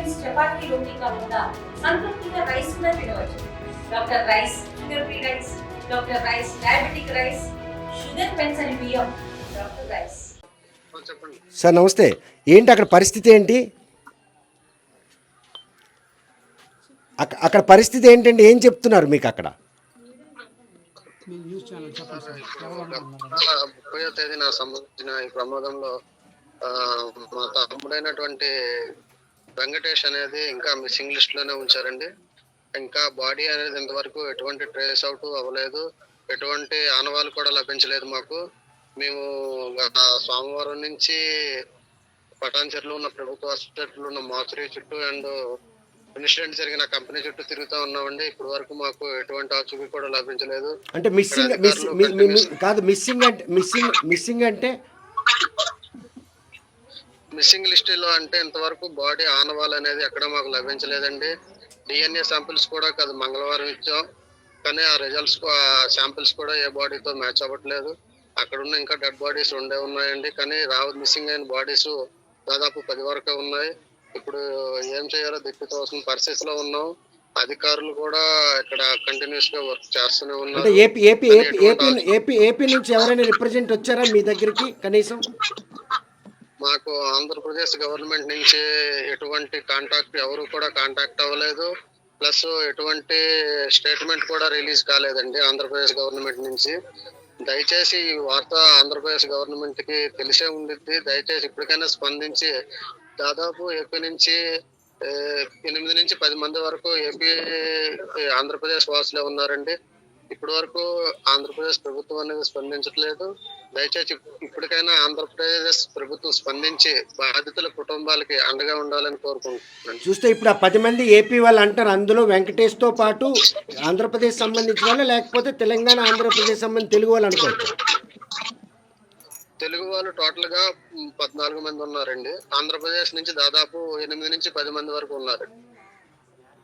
Meals chapati రోటీ కాకుండా సంతృప్తిగా rice కూడా తినవచ్చు. Doctor rice, sugar free rice, doctor rice, diabetic rice, sugar పెంచని బియ్యం, డాక్టర్ రైస్. సార్ నమస్తే. ఏంటి అక్కడ పరిస్థితి ఏంటి? అక్కడ పరిస్థితి ఏంటండి? ఏం చెప్తున్నారు మీకు అక్కడ? 30వ తేదీన సంబంధించిన ఈ ప్రమాదంలో మా తమ్ముడైనటువంటి వెంకటేష్ అనేది ఇంకా మిస్సింగ్ లిస్ట్ లోనే ఉంచారండి. ఇంకా బాడీ అనేది ఇంతవరకు ఎటువంటి ట్రేస్ అవుట్ అవ్వలేదు, ఎటువంటి ఆనవాళ్ళు కూడా లభించలేదు మాకు. మేము గత సోమవారం నుంచి పటాన్చెరులో ఉన్న ప్రభుత్వ హాస్పిటల్ ఉన్న మార్చురీ చుట్టూ అండ్ ఇన్సిడెంట్ జరిగిన కంపెనీ చుట్టూ తిరుగుతూ ఉన్నామండి. ఇప్పటి వరకు మాకు ఎటువంటి ఆచూకీ కూడా లభించలేదు. అంటే మిస్సింగ్ లిస్టులో అంటే ఇంతవరకు బాడీ ఆనవాళ్ళు అనేది ఎక్కడ మాకు లభించలేదండి. డిఎన్ఏ శాంపిల్స్ కూడా కాదు మంగళవారం ఇచ్చాం, కానీ ఆ రిజల్ట్స్ శాంపిల్స్ కూడా ఏ బాడీతో మ్యాచ్ అవ్వట్లేదు. అక్కడ ఉన్న ఇంకా డెడ్ బాడీస్ ఉండే ఉన్నాయండి, కానీ మిస్సింగ్ అయిన బాడీస్ దాదాపు 10 వరకు ఉన్నాయి. ఇప్పుడు ఏం చేయాలో దిక్కుతోసిన పరిస్థితిలో ఉన్నాం. అధికారులు కూడా ఇక్కడ కంటిన్యూస్ గా వర్క్ చేస్తూనే ఉన్నారు. ఏపీ నుంచి ఎవరైనా రిప్రజెంట్ వచ్చారా మీ దగ్గరికి? కనీసం మాకు ఆంధ్రప్రదేశ్ గవర్నమెంట్ నుంచి ఎటువంటి కాంటాక్ట్ ఎవరు కూడా కాంటాక్ట్ అవ్వలేదు. ప్లస్ ఎటువంటి స్టేట్మెంట్ కూడా రిలీజ్ కాలేదండి ఆంధ్రప్రదేశ్ గవర్నమెంట్ నుంచి. దయచేసి ఈ వార్త ఆంధ్రప్రదేశ్ గవర్నమెంట్ కి తెలిసే ఉండిద్ది. దయచేసి ఇప్పటికైనా స్పందించి దాదాపు ఏపీ నుంచి 8 నుంచి 10 మంది వరకు ఏపీ ఆంధ్రప్రదేశ్ వాసులే ఉన్నారండి. ఇప్పటి వరకు ఆంధ్రప్రదేశ్ ప్రభుత్వం అనేది స్పందించట్లేదు. దయచేసి ఇప్పటికైనా ఆంధ్రప్రదేశ్ ప్రభుత్వం స్పందించి బాధితుల కుటుంబాలకి అండగా ఉండాలని కోరుకుంటున్నాను. చూస్తే ఇప్పుడు ఆ 10 మంది ఏపీ వాళ్ళు అంటారు, అందులో వెంకటేష్ తో పాటు ఆంధ్రప్రదేశ్ సంబంధించిన వాళ్ళు, లేకపోతే తెలంగాణ ఆంధ్రప్రదేశ్ సంబంధించి తెలుగు వాళ్ళు అనుకోవచ్చు. తెలుగు వాళ్ళు టోటల్ గా 14 మంది ఉన్నారండి. ఆంధ్రప్రదేశ్ నుంచి దాదాపు 8 నుంచి 10 మంది వరకు ఉన్నారు.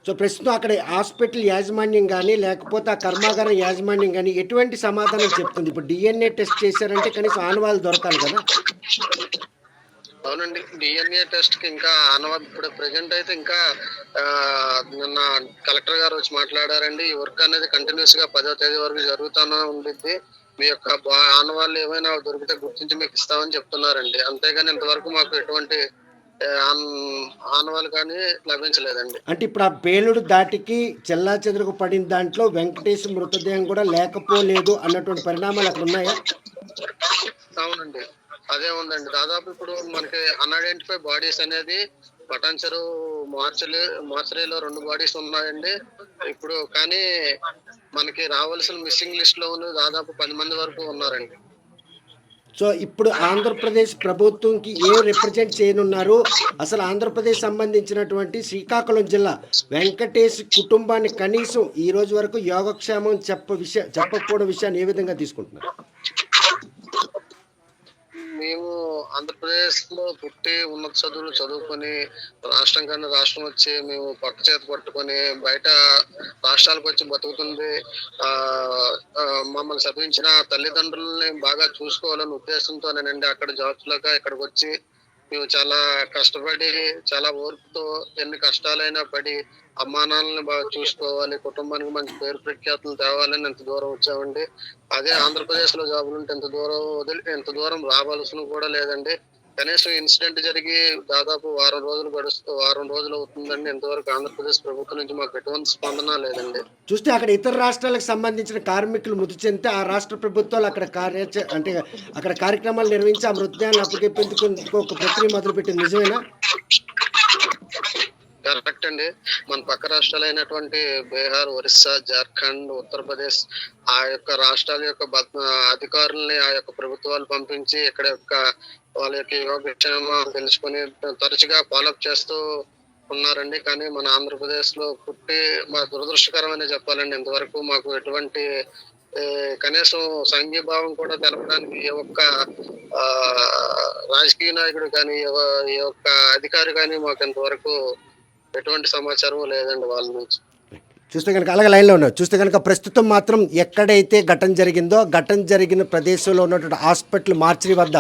సో ప్రస్తుతం అక్కడ హాస్పిటల్ యాజమాన్యం కానీ లేకపోతే ఆ కర్మాగారం యాజమాన్యం కానీ ఎటువంటి సమాధానం చెప్తుంది? ఇప్పుడు డిఎన్ఏ టెస్ట్ చేశారంటే కనీసం ఆనవాళ్ళు దొరకాలి కదా? అవునండి, డిఎన్ఏ టెస్ట్ కి ఇంకా ఆనవాళ్ళు ఇప్పుడు ప్రెజెంట్ అయితే ఇంకా నిన్న కలెక్టర్ గారు వచ్చి మాట్లాడారండి. ఈ వర్క్ అనేది కంటిన్యూస్ గా 10వ తేదీ వరకు జరుగుతూనే ఉండిద్ది. మీ యొక్క ఆనవాళ్ళు ఏమైనా దొరికితే గుర్తించి మీకు ఇస్తామని చెప్తున్నారండి. అంతేగాని ఇంతవరకు మాకు ఎటువంటి ఆనవాళ్ళు కానీ లభించలేదండి. అంటే ఇప్పుడు ఆ పేలుడు దాటికి చెల్లా చెదురుకు పడిన దాంట్లో వెంకటేష్ మృతదేహం కూడా లేకపోలేదు అన్నటువంటి పరిణామాలు అక్కడ ఉన్నాయా? అవునండి, అదే ఉందండి. దాదాపు ఇప్పుడు మనకి అన్ఐడెంటిఫై బాడీస్ అనేది పటాన్చెరు మార్చరీలో 2 బాడీస్ ఉన్నాయండి ఇప్పుడు. కానీ మనకి రావాల్సిన మిస్సింగ్ లిస్ట్ లో దాదాపు 10 మంది వరకు ఉన్నారండి. సో ఇప్పుడు ఆంధ్రప్రదేశ్ ప్రభుత్వంకి ఏం రిప్రజెంట్ చేయనున్నారు? అసలు ఆంధ్రప్రదేశ్ సంబంధించినటువంటి శ్రీకాకుళం జిల్లా వెంకటేష్ కుటుంబాన్ని కనీసం ఈ రోజు వరకు యోగక్షేమం చెప్పకపోవడం విషయాన్ని ఏ విధంగా తీసుకుంటున్నారు? మేము ఆంధ్రప్రదేశ్ లో పుట్టి ఉన్నత చదువులు చదువుకొని రాష్ట్రం కన్నా రాష్ట్రం వచ్చి మేము పట్టు చేత పట్టుకొని బయట రాష్ట్రాలకు వచ్చి బతుకుతుంది. మమ్మల్ని చదివించిన తల్లిదండ్రులని బాగా చూసుకోవాలనే ఉద్దేశంతోనేనండి అక్కడ జాబ్స్ లాగా ఇక్కడికి వచ్చి మేము చాలా కష్టపడి చాలా ఓర్పుతో ఎన్ని కష్టాలైనా పడి అమ్మా నాన్నల్ని బాగా చూసుకోవాలి, కుటుంబానికి మంచి పేరు ప్రఖ్యాతులు తేవాలని ఎంత దూరం వచ్చామండి. అదే ఆంధ్రప్రదేశ్ లో జాబులు ఉంటే ఎంత దూరం రావాల్సిన కూడా లేదండి. కనీసం ఇన్సిడెంట్ జరిగి దాదాపు వారం రోజులు అవుతుందండి. ఇంతవరకు ఆంధ్రప్రదేశ్ ప్రభుత్వం నుంచి మాకు ఎటువంటి స్పందన లేదండి. చూస్తే అక్కడ ఇతర రాష్ట్రాలకు సంబంధించిన కార్మికులు మృతి చెందితే ఆ రాష్ట్ర ప్రభుత్వాలు అక్కడ అక్కడ కార్యక్రమాలు నిర్వహించి ఆ మృతదేహాన్ని అప్పగించేందుకు ఒక ప్రక్రియ మొదలుపెట్టింది, నిజమేనా? కరెక్ట్ అండి. మన పక్క రాష్ట్రాలైనటువంటి బీహార్, ఒరిస్సా, జార్ఖండ్, ఉత్తరప్రదేశ్ ఆ యొక్క రాష్ట్రాల యొక్క అధికారుల్ని ఆ యొక్క ప్రభుత్వాలు పంపించి ఇక్కడ యొక్క వాళ్ళ యొక్క యోగక్షేమం తెలుసుకుని తరచుగా ఫాలోఅప్ చేస్తూ ఉన్నారండి. కానీ మన ఆంధ్రప్రదేశ్ లో పుట్టి మా దురదృష్టకరమని చెప్పాలండి. ఇంతవరకు మాకు ఎటువంటి కనీసం సంఘీభావం కూడా తెలపడానికి ఏ ఒక్క రాజకీయ నాయకుడు కానీ ఏ ఒక్క అధికారి కానీ మాకు ఇంతవరకు ఎటువంటి సమాచారం లేదండి వాళ్ళ నుంచి. చూస్తే కనుక అలాగే లైన్లో ఉన్నారు. చూస్తే కనుక ప్రస్తుతం మాత్రం ఎక్కడైతే ఘటన జరిగిందో ఘటన జరిగిన ప్రదేశంలో ఉన్నటువంటి హాస్పిటల్ మార్చిరి వద్ద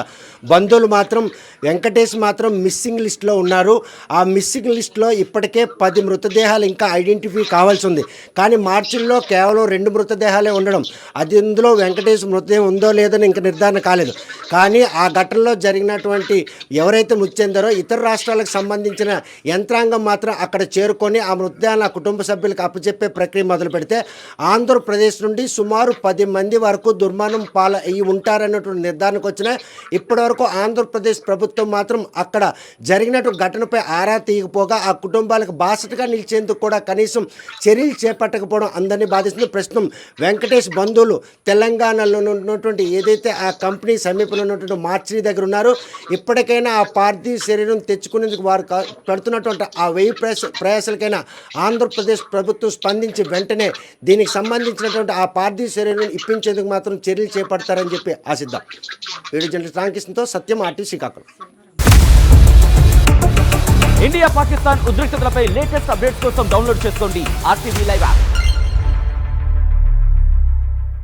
బంధువులు మాత్రం వెంకటేష్ మాత్రం మిస్సింగ్ లిస్ట్లో ఉన్నారు. ఆ మిస్సింగ్ లిస్ట్లో ఇప్పటికే 10 మృతదేహాలు ఇంకా ఐడెంటిఫై కావాల్సి ఉంది. కానీ మార్చిలో కేవలం 2 మృతదేహాలే ఉండడం, అది ఇందులో వెంకటేష్ మృతదేహం ఉందో లేదని ఇంకా నిర్ధారణ కాలేదు. కానీ ఆ ఘటనలో జరిగినటువంటి ఎవరైతే మృతి చెందారో ఇతర రాష్ట్రాలకు సంబంధించిన యంత్రాంగం మాత్రం అక్కడ చేరుకొని ఆ మృతదేహాన్ని ఆ కుటుంబ సభ్యులకు అప్పచెప్పే ప్రక్రియ మొదలు పెడితే ఆంధ్రప్రదేశ్ నుండి సుమారు 10 మంది వరకు దుర్మరణం అయ్యి ఉంటారన్నటువంటి నిర్ధారణకు వచ్చిన ఇప్పటి వరకు ఆంధ్రప్రదేశ్ ప్రభుత్వం మాత్రం అక్కడ జరిగినటువంటి ఘటనపై ఆరా తీయకపోగా ఆ కుటుంబాలకు బాసటగా నిలిచేందుకు కూడా కనీసం చర్యలు చేపట్టకపోవడం అందరినీ బాధిస్తుంది. ప్రస్తుతం వెంకటేష్ బంధువులు తెలంగాణలో ఉన్నటువంటి ఏదైతే ఆ కంపెనీ సమీపంలో ఉన్నటువంటి మార్చిరి దగ్గర ఉన్నారో ఇప్పటికైనా ఆ పార్థివ శరీరం తెచ్చుకునేందుకు వారు పడుతున్నటువంటి ఆ 1000 ప్రయాసాలకైనా ఆంధ్రప్రదేశ్ ప్రభుత్వం స్పందించి వెంటనే దీనికి సంబంధించినటువంటి ఆ పార్థివ శరీరం ఇప్పించేందుకు మాత్రం చర్యలు చేపడతారని చెప్పి ఆశిద్దాం. వీడియో జర్నలిస్ట్ రామకృష్ణతో సత్యం, ఆర్టీసీ శ్రీకాకుళం. ఇండియా పాకిస్తాన్ ఉద్రిక్తతలపై లేటెస్ట్ అప్డేట్స్ కోసం డౌన్లోడ్ చేసుకోండి RTV లైవ్ యాప్.